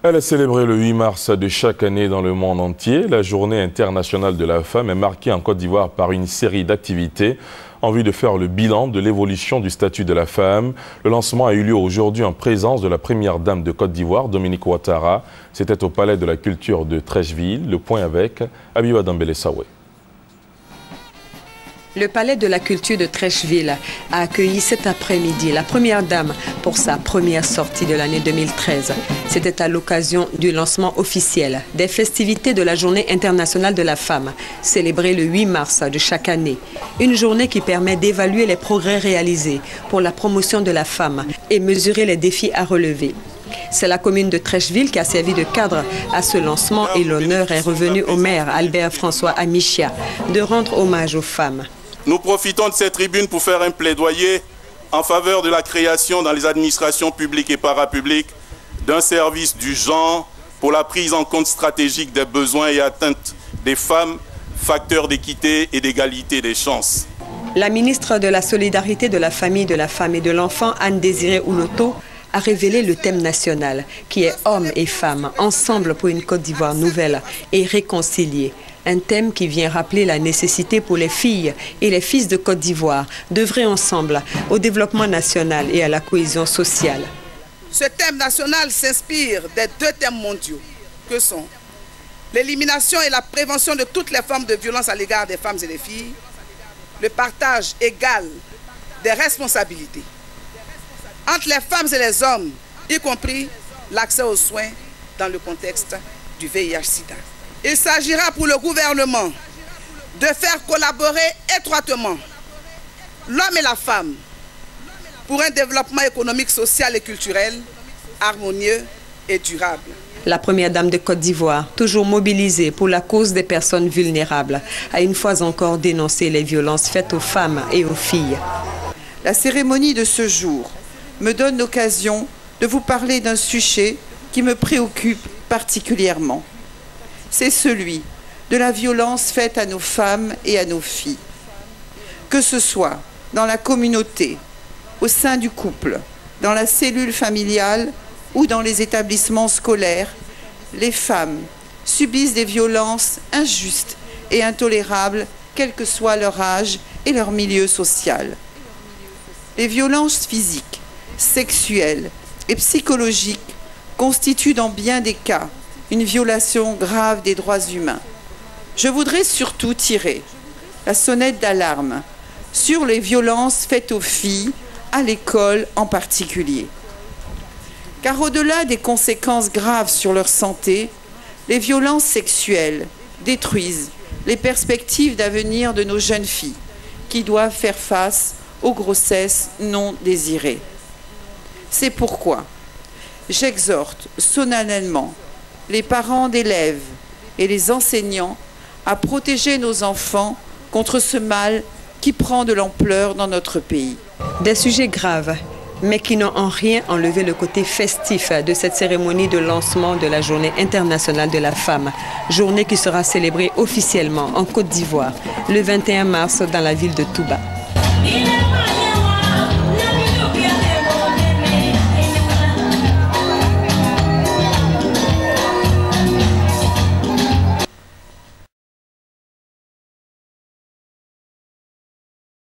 Elle est célébrée le 8 mars de chaque année dans le monde entier. La journée internationale de la femme est marquée en Côte d'Ivoire par une série d'activités en vue de faire le bilan de l'évolution du statut de la femme. Le lancement a eu lieu aujourd'hui en présence de la première dame de Côte d'Ivoire, Dominique Ouattara. C'était au Palais de la Culture de Treichville. Le point avec Abiba Dambélé-Sawé. Le Palais de la Culture de Treichville a accueilli cet après-midi la première dame pour sa première sortie de l'année 2013. C'était à l'occasion du lancement officiel des festivités de la Journée internationale de la femme, célébrée le 8 mars de chaque année. Une journée qui permet d'évaluer les progrès réalisés pour la promotion de la femme et mesurer les défis à relever. C'est la commune de Treichville qui a servi de cadre à ce lancement et l'honneur est revenu au maire Albert François Amichia de rendre hommage aux femmes. Nous profitons de cette tribune pour faire un plaidoyer en faveur de la création dans les administrations publiques et parapubliques d'un service du genre pour la prise en compte stratégique des besoins et atteintes des femmes, facteur d'équité et d'égalité des chances. La ministre de la Solidarité, de la Famille, de la Femme et de l'Enfant, Anne-Désirée Ouloto, a révélé le thème national qui est hommes et femmes ensemble pour une Côte d'Ivoire nouvelle et réconciliée. Un thème qui vient rappeler la nécessité pour les filles et les fils de Côte d'Ivoire d'œuvrer ensemble au développement national et à la cohésion sociale. Ce thème national s'inspire des deux thèmes mondiaux que sont l'élimination et la prévention de toutes les formes de violence à l'égard des femmes et des filles, le partage égal des responsabilités entre les femmes et les hommes, y compris l'accès aux soins dans le contexte du VIH-Sida. Il s'agira pour le gouvernement de faire collaborer étroitement l'homme et la femme pour un développement économique, social et culturel harmonieux et durable. La première dame de Côte d'Ivoire, toujours mobilisée pour la cause des personnes vulnérables, a une fois encore dénoncé les violences faites aux femmes et aux filles. La cérémonie de ce jour me donne l'occasion de vous parler d'un sujet qui me préoccupe particulièrement. C'est celui de la violence faite à nos femmes et à nos filles. Que ce soit dans la communauté, au sein du couple, dans la cellule familiale ou dans les établissements scolaires, les femmes subissent des violences injustes et intolérables, quel que soit leur âge et leur milieu social. Les violences physiques, sexuelles et psychologiques constituent dans bien des cas une violation grave des droits humains. Je voudrais surtout tirer la sonnette d'alarme sur les violences faites aux filles, à l'école en particulier. Car au-delà des conséquences graves sur leur santé, les violences sexuelles détruisent les perspectives d'avenir de nos jeunes filles qui doivent faire face aux grossesses non désirées. C'est pourquoi j'exhorte solennellement les parents d'élèves et les enseignants à protéger nos enfants contre ce mal qui prend de l'ampleur dans notre pays. Des sujets graves, mais qui n'ont en rien enlevé le côté festif de cette cérémonie de lancement de la Journée internationale de la femme, journée qui sera célébrée officiellement en Côte d'Ivoire le 21 mars dans la ville de Touba.